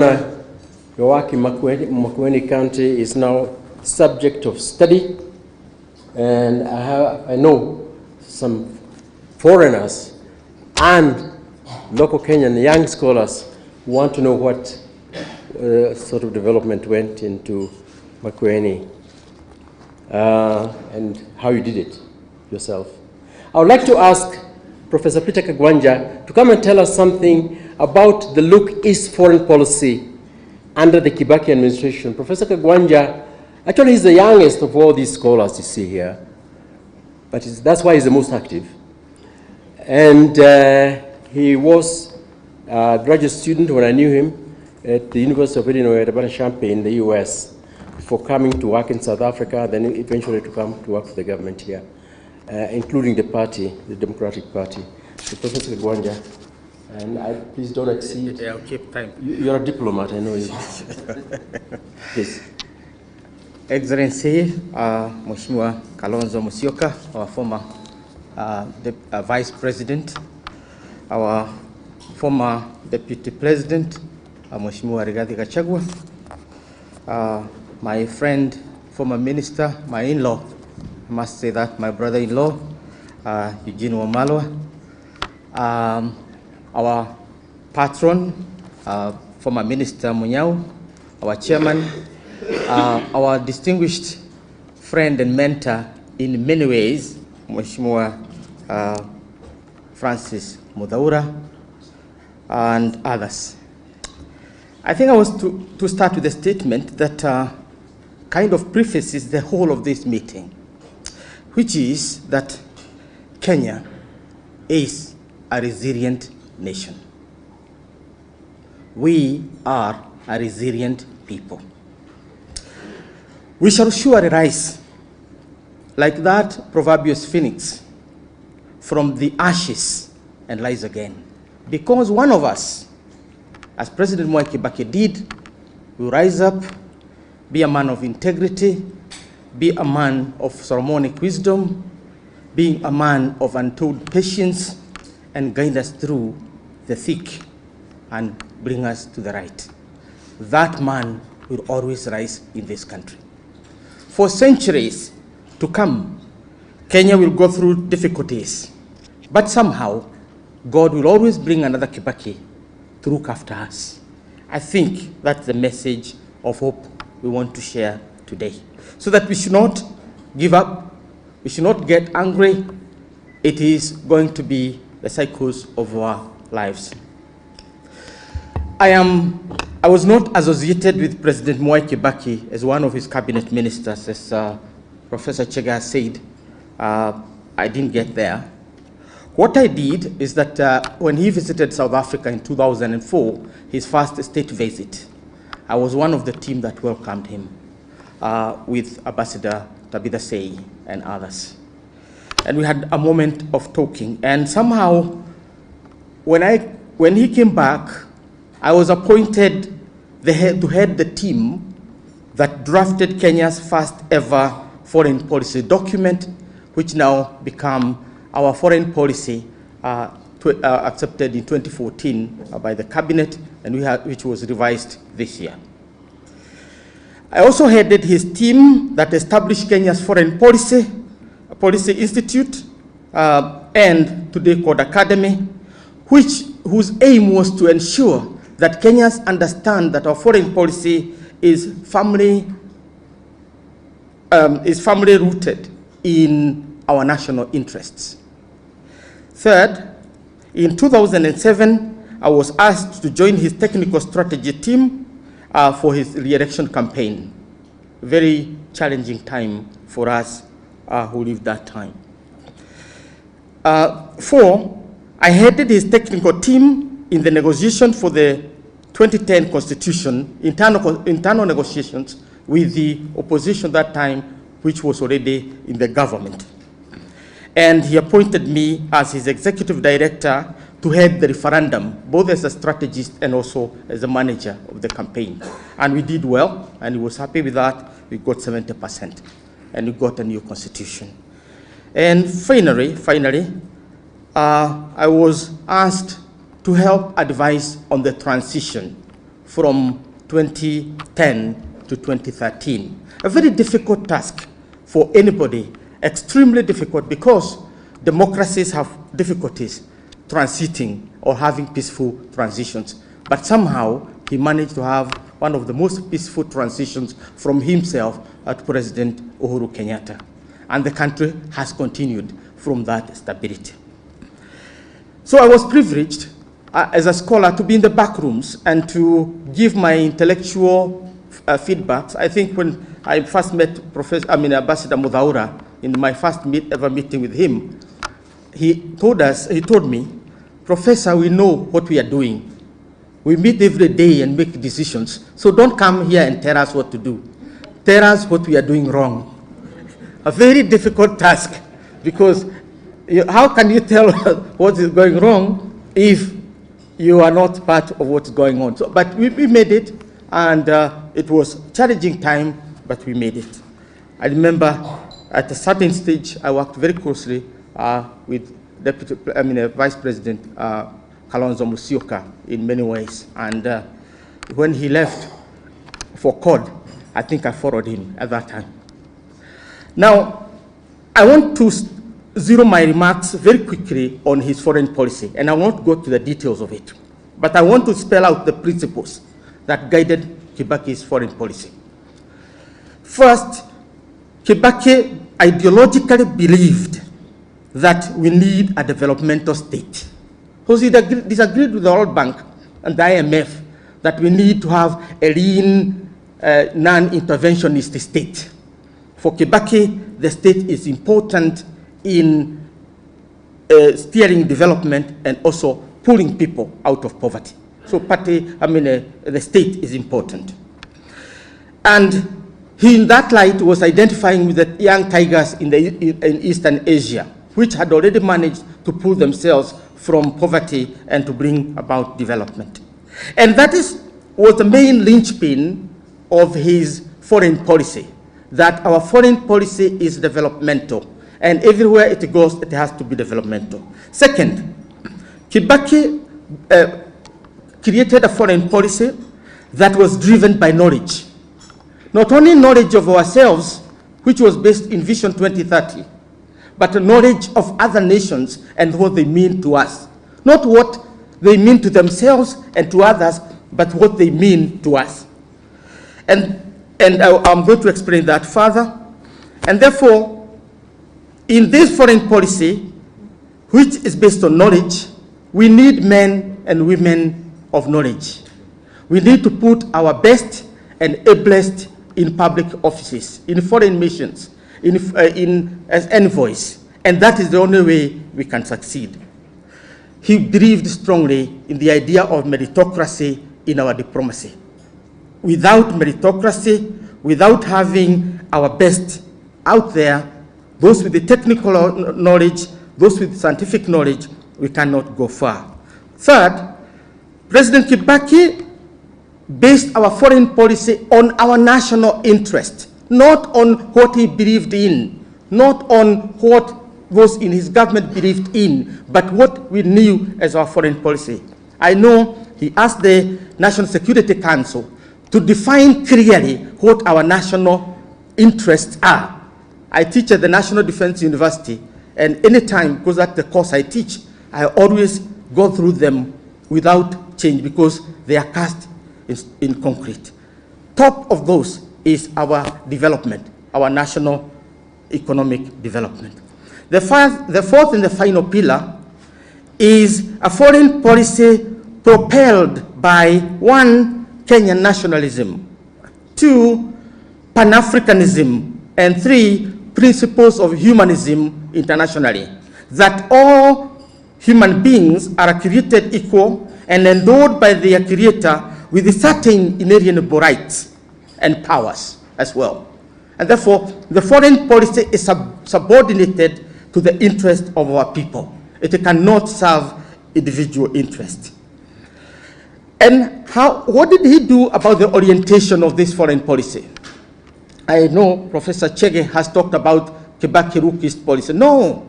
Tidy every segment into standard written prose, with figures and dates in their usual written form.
Your work in Makwiny County is now subject of study, and I know some foreigners and local Kenyan young scholars want to know what sort of development went into Makwiny and how you did it yourself. I would like to ask Professor Peter Kagwanja to come and tell us something about the Look East foreign policy under the Kibaki administration. Professor Kagwanja, actually he's the youngest of all these scholars you see here, but that's why he's the most active. And he was a graduate student when I knew him at the University of Illinois at Urbana-Champaign in the US, before coming to work in South Africa, then eventually to come to work for the government here, including the party, the Democratic Party. So Professor Kagwanja, and please don't exceed. I'll keep time. You're a diplomat, I know you. Please. Excellency, Mheshimiwa Kalonzo Musyoka, our former Vice President, our former Deputy President, Mheshimiwa Rigathi Gachagua, my friend, former Minister, my in-law, I must say that, my brother-in-law, Eugene Wamalwa, our patron, former Minister Munyao, our chairman, our distinguished friend and mentor in many ways, Mheshimiwa Francis Muthaura, and others. I think I was to start with a statement that kind of prefaces the whole of this meeting, which is that Kenya is a resilient nation. We are a resilient people. We shall surely rise like that proverbial phoenix from the ashes and rise again. Because one of us, as President Mwai Kibaki did, will rise up, be a man of integrity, be a man of Solomonic wisdom, being a man of untold patience, and guide us through the thick and bring us to the right. That man will always rise in this country. For centuries to come, Kenya will go through difficulties, but somehow God will always bring another Kibaki to look after us. I think that's the message of hope we want to share today, so that we should not give up, we should not get angry. It is going to be the cycles of our lives. I was not associated with President Mwai Kibaki as one of his cabinet ministers, as Professor Chega said. I didn't get there. What I did is that when he visited South Africa in 2004, his first state visit, I was one of the team that welcomed him with Ambassador Tabitha Sei and others. And we had a moment of talking. And somehow, when he came back, I was appointed to head the team that drafted Kenya's first ever foreign policy document, which now became our foreign policy accepted in 2014 by the cabinet, and which was revised this year. I also headed his team that established Kenya's foreign policy institute, and today called Academy, whose aim was to ensure that Kenyans understand that our foreign policy is family rooted in our national interests. Third, in 2007, I was asked to join his technical strategy team for his re-election campaign. Very challenging time for us who lived that time. Four, I headed his technical team in the negotiation for the 2010 Constitution, internal negotiations with the opposition that time, which was already in the government. And he appointed me as his executive director to head the referendum, both as a strategist and also as a manager of the campaign. And we did well, and he was happy with that. We got 70%, and we got a new constitution. And finally, I was asked to help advise on the transition from 2010 to 2013. A very difficult task for anybody, extremely difficult, because democracies have difficulties transiting or having peaceful transitions. But somehow he managed to have one of the most peaceful transitions from himself to President Uhuru Kenyatta. And the country has continued from that stability. So I was privileged as a scholar to be in the back rooms and to give my intellectual feedbacks. I think when I first met Ambassador Muthaura in my first ever meeting with him, he told me, Professor, we know what we are doing. We meet every day and make decisions. So don't come here and tell us what to do. Tell us what we are doing wrong. A very difficult task, because how can you tell what is going wrong if you are not part of what's going on? So, but we made it, and it was a challenging time, but we made it. I remember at a certain stage, I worked very closely with Vice President Kalonzo Musyoka in many ways. And when he left for COD, I think I followed him at that time. Now, I want to zero my remarks very quickly on his foreign policy, and I won't go to the details of it. But I want to spell out the principles that guided Kibaki's foreign policy. First, Kibaki ideologically believed that we need a developmental state. Because he disagreed with the World Bank and the IMF that we need to have a lean, non-interventionist state. For Kibaki, the state is important in steering development and also pulling people out of poverty. So the state is important. And he, in that light, was identifying with the young tigers in Eastern Asia, which had already managed to pull themselves from poverty and to bring about development. And that was the main linchpin of his foreign policy, that our foreign policy is developmental, and everywhere it goes, it has to be developmental. Second, Kibaki created a foreign policy that was driven by knowledge. Not only knowledge of ourselves, which was based in Vision 2030, but knowledge of other nations and what they mean to us. Not what they mean to themselves and to others, but what they mean to us. And I'm going to explain that further. And therefore, in this foreign policy, which is based on knowledge, we need men and women of knowledge. We need to put our best and ablest in public offices, in foreign missions, as envoys, and that is the only way we can succeed. He believed strongly in the idea of meritocracy in our diplomacy. Without meritocracy, without having our best out there, those with the technical knowledge, those with scientific knowledge, we cannot go far. Third, President Kibaki based our foreign policy on our national interest, not on what he believed in, not on what those in his government believed in, but what we knew as our foreign policy. I know he asked the National Security Council to define clearly what our national interests are. I teach at the National Defense University, and anytime, because that's the course I teach, I always go through them without change because they are cast in concrete. Top of those is our development, our national economic development. The fourth and the final pillar is a foreign policy propelled by 1, Kenyan nationalism, 2, Pan-Africanism, and 3, principles of humanism internationally, that all human beings are created equal and endowed by their creator with certain inalienable rights and powers as well. And therefore, the foreign policy is subordinated to the interest of our people. It cannot serve individual interest. And what did he do about the orientation of this foreign policy? I know Professor Chege has talked about Kibaki Rook East policy. No,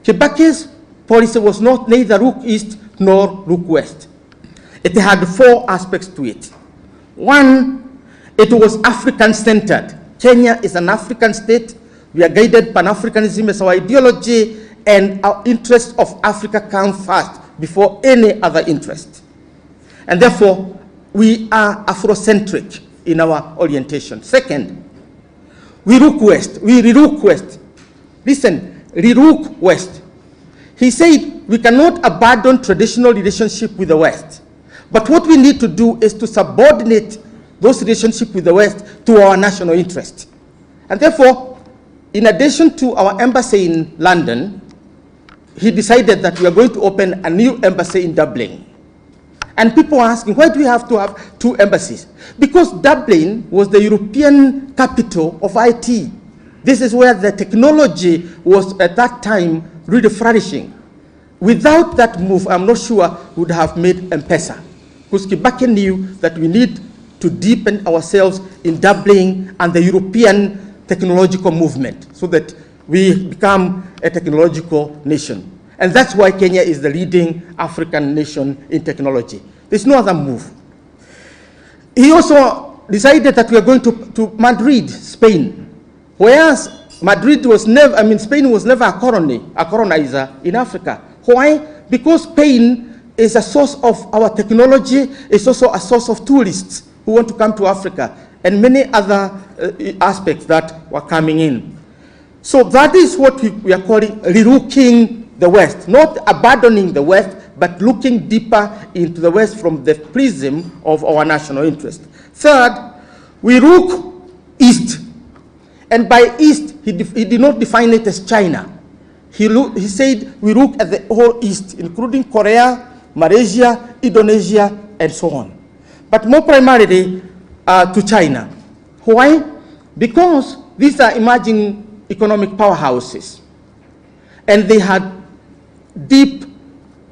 Kibaki's policy was not neither Rook East nor Rook West. It had 4 aspects to it. One, it was African-centered. Kenya is an African state. We are guided Pan-Africanism as our ideology, and our interests of Africa come first before any other interest. And therefore, we are Afrocentric in our orientation. Second, we look west. We relook west. Listen, relook west. He said we cannot abandon traditional relationship with the West. But what we need to do is to subordinate those relationships with the West to our national interest. And therefore, in addition to our embassy in London, he decided that we are going to open a new embassy in Dublin. And people are asking, why do we have to have two embassies? Because Dublin was the European capital of IT. This is where the technology was at that time really flourishing. Without that move, I'm not sure we would have made M-Pesa. Because Kibaki knew that we need to deepen ourselves in Dublin and the European technological movement so that we become a technological nation. And that's why Kenya is the leading African nation in technology. There's no other move. He also decided that we are going to Madrid, Spain. Whereas Madrid was never, Spain was never a colonizer in Africa. Why? Because Spain is a source of our technology, it's also a source of tourists who want to come to Africa, and many other aspects that were coming in. So that is what we are calling relooking the West, not abandoning the West, but looking deeper into the West from the prism of our national interest. Third, we look east. And by east, he did not define it as China. He said we look at the whole east, including Korea, Malaysia, Indonesia, and so on. But more primarily to China. Why? Because these are emerging economic powerhouses. And they had deep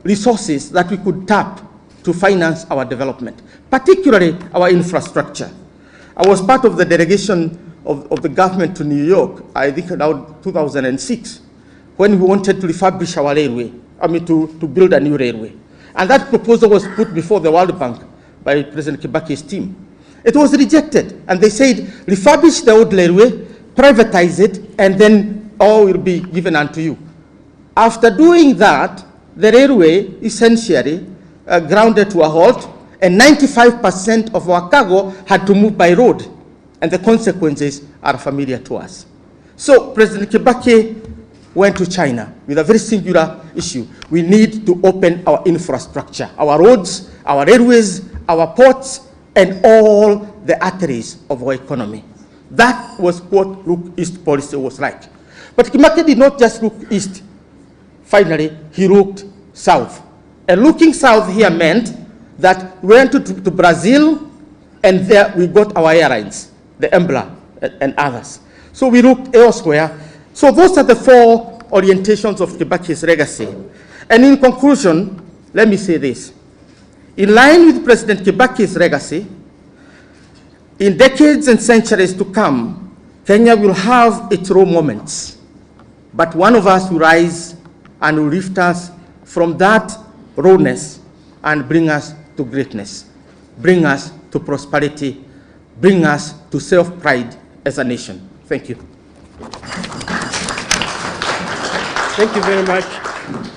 resources that we could tap to finance our development, particularly our infrastructure. I was part of the delegation of the government to New York, I think around 2006, when we wanted to refurbish our railway, to build a new railway. And that proposal was put before the World Bank by President Kibaki's team. It was rejected, and they said, refurbish the old railway, privatize it, and then all will be given unto you. After doing that, the railway essentially grounded to a halt, and 95% of our cargo had to move by road, and the consequences are familiar to us. So President Kibaki went to China with a very singular issue. We need to open our infrastructure, our roads, our railways, our ports, and all the arteries of our economy. That was what Look East policy was like. But Kibaki did not just look east. Finally, he looked south. And looking south here meant that we went to Brazil, and there we got our airlines, the Embla and others. So we looked elsewhere. So those are the four orientations of Kibaki's legacy. And in conclusion, let me say this. In line with President Kibaki's legacy, in decades and centuries to come, Kenya will have its low moments. But one of us will rise and will lift us from that rawness and bring us to greatness, bring us to prosperity, bring us to self-pride as a nation. Thank you. Thank you very much.